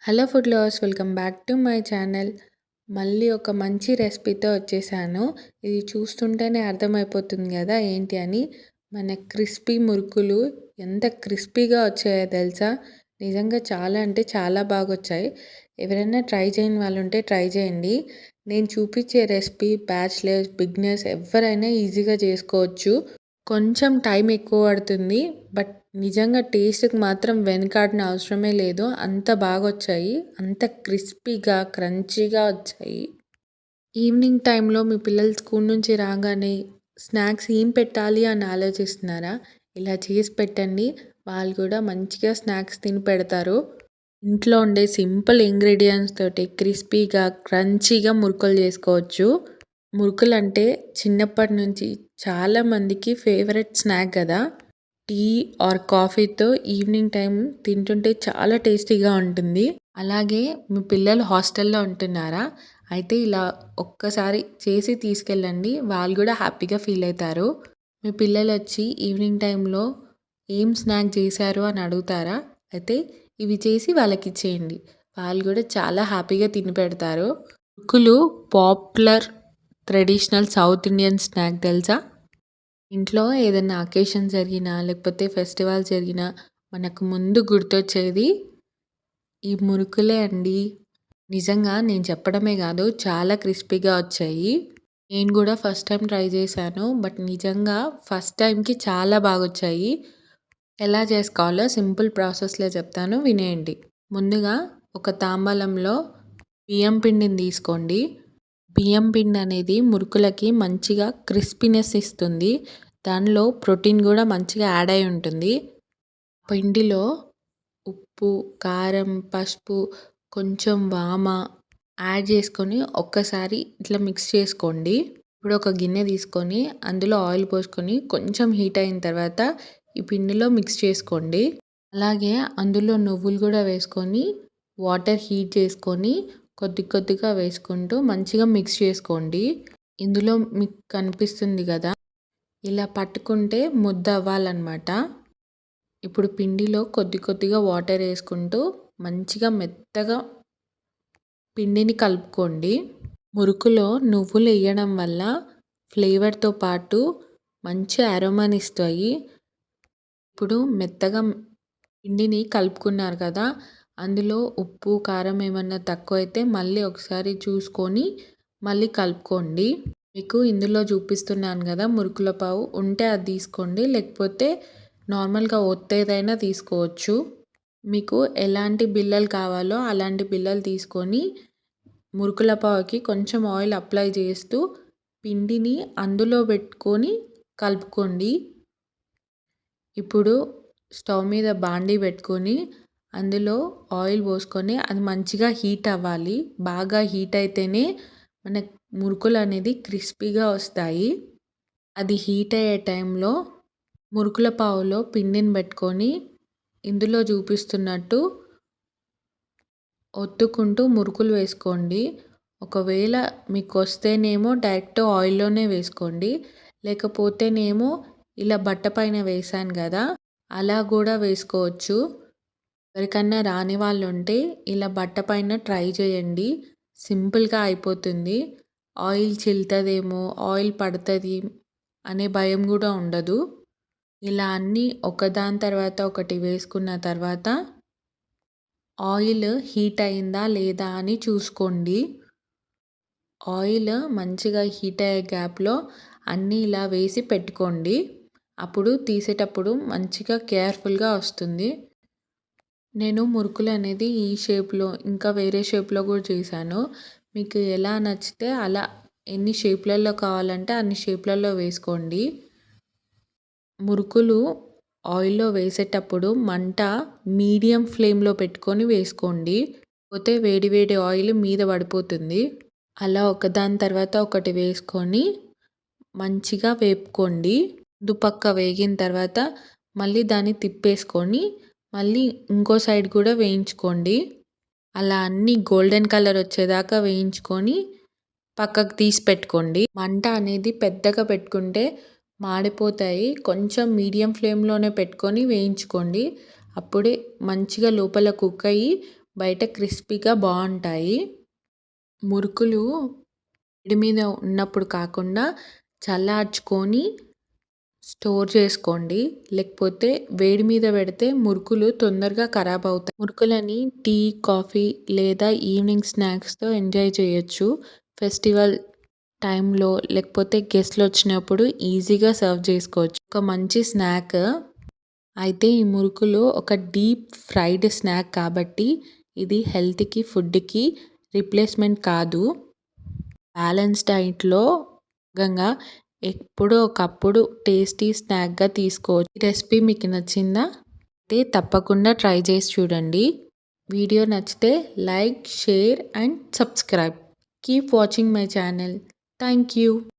Hello food lovers, welcome back to my channel. మళ్ళీ ఒక మంచి రెసిపీతో వచ్చేసాను. ఇది చూస్తుంటేనే అర్థమైపోతుంది కదా ఏంటి అని. మన క్రిస్పీ మురుకులు ఎంత క్రిస్పీగా వచ్చాయో తెలుసా? నిజంగా చాలా అంటే చాలా బాగా వచ్చాయి. ఎవరైనా ట్రై చేయని వాళ్ళు ఉంటే ట్రై చేయండి. నేను చూపించే రెసిపీ బ్యాచిలర్స్, బిగినర్స్ ఎవరైనా ఈజీగా చేసుకోవచ్చు. కొంచెం టైం ఎక్కువ పడుతుంది. బట్ నిజంగా టేస్ట్‌కి మాత్రం వెనకాడన అవసరమే లేదు. అంత బాగొచ్చాయి. అంత క్రిస్పీగా, క్రంచీగా వచ్చాయి. ఈవినింగ్ టైంలో మీ పిల్లలు స్కూల్ నుంచి రాగానే స్నాక్స్ ఏం పెట్టాలి అని ఆలోచిస్తున్నారా? ఇలా చేసి పెట్టండి. వాళ్ళు కూడా మంచిగా స్నాక్స్ తిని పెడతారు. ఇంట్లో ఉండే సింపుల్ ఇంగ్రీడియెంట్స్ తోటి క్రిస్పీగా, క్రంచీగా మురుకులు చేసుకోవచ్చు. మురుకులంటే చిన్నప్పటి నుంచి చాలామందికి ఫేవరెట్ స్నాక్ కదా! టీ ఆర్ కాఫీతో ఈవినింగ్ టైం తింటుంటే చాలా టేస్టీగా ఉంటుంది. అలాగే మీ పిల్లలు హాస్టల్‌లో ఉంటున్నారా? అయితే ఇలా ఒక్కసారి చేసి తీసుకెళ్ళండి. వాళ్ళు కూడా హ్యాపీగా ఫీల్ అవుతారు. మీ పిల్లలొచ్చి ఈవినింగ్ టైంలో ఏం స్నాక్ చేశారు అని అడుగుతారా? అయితే ఇవి చేసి వాళ్ళకిచ్చేయండి. వాళ్ళు కూడా చాలా హ్యాపీగా తిని పెడతారు. మురుకులు popular traditional south Indian snack తెలుసా? ఇంట్లో ఏదైనా అకేషన్ జరిగినా, లేకపోతే ఫెస్టివల్ జరిగినా మనకు ముందు గుర్తొచ్చేది ఈ మురుకులే అండి. నిజంగా నేను చెప్పడమే కాదు, చాలా క్రిస్పీగా వచ్చాయి. నేను కూడా ఫస్ట్ టైం ట్రై చేశాను. బట్ నిజంగా ఫస్ట్ టైంకి చాలా బాగొచ్చాయి. ఎలా చేసుకోవాలో సింపుల్ ప్రాసెస్‌లో చెప్తాను వినేయండి. ముందుగా ఒక తాంబూలంలో బియ్యం పిండిని తీసుకోండి. బియ్యం పిండి అనేది మురుకులకి మంచిగా క్రిస్పీనెస్ ఇస్తుంది. దానిలో ప్రోటీన్ కూడా మంచిగా యాడ్ అయి ఉంటుంది. పిండిలో ఉప్పు, కారం, పసుపు, కొంచెం వామ యాడ్ చేసుకొని ఒక్కసారి ఇట్లా మిక్స్ చేసుకోండి. ఇప్పుడు ఒక గిన్నె తీసుకొని అందులో ఆయిల్ పోసుకొని కొంచెం హీట్ అయిన తర్వాత ఈ పిండిలో మిక్స్ చేసుకోండి. అలాగే అందులో నువ్వులు కూడా వేసుకొని వాటర్ హీట్ చేసుకొని కొద్ది కొద్దిగా వేసుకుంటూ మంచిగా మిక్స్ చేసుకోండి. ఇందులో మీకు కనిపిస్తుంది కదా, ఇలా పట్టుకుంటే ముద్ద అవ్వాలన్నమాట. ఇప్పుడు పిండిలో కొద్ది కొద్దిగా వాటర్ వేసుకుంటూ మంచిగా మెత్తగా పిండిని కలుపుకోండి. మురుకులో నువ్వులు వేయడం వల్ల ఫ్లేవర్తో పాటు మంచి అరోమాని ఇస్తాయి. ఇప్పుడు మెత్తగా పిండిని కలుపుకున్నారు కదా, అందులో ఉప్పు, కారం ఏమన్నా తక్కువైతే మళ్ళీ ఒకసారి చూసుకొని మళ్ళీ కలుపుకోండి. మీకు ఇందులో చూపిస్తున్నాను కదా మురుకుల పావు, ఉంటే అది తీసుకోండి. లేకపోతే నార్మల్‌గా ఒత్తేదైనా తీసుకోవచ్చు. మీకు ఎలాంటి బిళ్ళలు కావాలో అలాంటి బిళ్ళలు తీసుకొని మురుకుల పావుకి కొంచెం ఆయిల్ అప్లై చేస్తూ పిండిని అందులో పెట్టుకొని కలుపుకోండి. ఇప్పుడు స్టవ్ మీద బాండీ పెట్టుకొని అందులో ఆయిల్ పోసుకొని అది మంచిగా హీట్ అవ్వాలి. బాగా హీట్ అయితేనే మన మురుకులు అనేది క్రిస్పీగా వస్తాయి. అది హీట్ అయ్యే టైంలో మురుకుల పావులో పిండిని పెట్టుకొని ఇందులో చూపిస్తున్నట్టు ఒత్తుకుంటూ మురుకులు వేసుకోండి. ఒకవేళ మీకు వస్తేనేమో డైరెక్ట్ ఆయిల్లోనే వేసుకోండి. లేకపోతేనేమో ఇలా బట్ట పైన వేసాను కదా, అలా కూడా వేసుకోవచ్చు. ఎవరికన్నా రాని వాళ్ళు ఉంటే ఇలా బట్ట పైన ట్రై చేయండి. సింపుల్గా అయిపోతుంది. ఆయిల్ చిల్లుతుందేమో, ఆయిల్ పడుతుంది అనే భయం కూడా ఉండదు. ఇలా అన్నీ ఒకదాని తర్వాత ఒకటి వేసుకున్న తర్వాత ఆయిల్ హీట్ అయిందా లేదా అని చూసుకోండి. ఆయిల్ మంచిగా హీట్ అయ్యే గ్యాప్లో అన్నీ ఇలా వేసి పెట్టుకోండి. అప్పుడు తీసేటప్పుడు మంచిగా కేర్ఫుల్గా వస్తుంది. నేను మురుకులు అనేది ఈ షేప్లో ఇంకా వేరే షేప్లో కూడా చేశాను. మీకు ఎలా నచ్చితే అలా ఎన్ని షేప్లలో కావాలంటే అన్ని షేప్లలో వేసుకోండి. మురుకులు ఆయిల్‌లో వేసేటప్పుడు మంట మీడియం ఫ్లేమ్‌లో పెట్టుకొని వేసుకోండి. లేకపోతే వేడి వేడి ఆయిల్ మీద పడిపోతుంది. అలా ఒకదాని తర్వాత ఒకటి వేసుకొని మంచిగా వేపుకోండి. పక్క వేగిన తర్వాత మళ్ళీ దాన్ని తిప్పేసుకొని మళ్ళీ ఇంకో సైడ్ కూడా వేయించుకోండి. అలా అన్నీ గోల్డెన్ కలర్ వచ్చేదాకా వేయించుకొని పక్కకు తీసి పెట్టుకోండి. మంట అనేది పెద్దగా పెట్టుకుంటే మాడిపోతాయి. కొంచెం మీడియం ఫ్లేమ్‌లోనే పెట్టుకొని వేయించుకోండి. అప్పుడే మంచిగా లోపల కుక్ అయ్యి బయట క్రిస్పీగా బాగుంటాయి. మురుకులు వేడి మీద ఉన్నప్పుడు కాకుండా చల్లార్చుకొని స్టోర్ చేసుకోండి. లేకపోతే వేడి మీద పెడితే మురుకులు తొందరగా ఖరాబ్ అవుతాయి. మురుకులని టీ, కాఫీ లేదా ఈవినింగ్ స్నాక్స్తో ఎంజాయ్ చేయొచ్చు. ఫెస్టివల్ టైంలో లేకపోతే గెస్ట్లు వచ్చినప్పుడు ఈజీగా సర్వ్ చేసుకోవచ్చు. ఒక మంచి స్నాక్. అయితే ఈ మురుకులు ఒక డీప్ ఫ్రైడ్ స్నాక్ కాబట్టి ఇది హెల్త్కి, ఫుడ్కి రిప్లేస్మెంట్ కాదు. బ్యాలెన్స్ డైట్‌లో భాగంగా ఎప్పుడో ఒకప్పుడు టేస్టీ స్నాక్‌గా తీసుకోవచ్చు. ఈ రెసిపీ మీకు నచ్చిందా? అయితే తప్పకుండా ట్రై చేసి చూడండి. వీడియో నచ్చితే like, share and subscribe. Keep watching my channel. Thank you.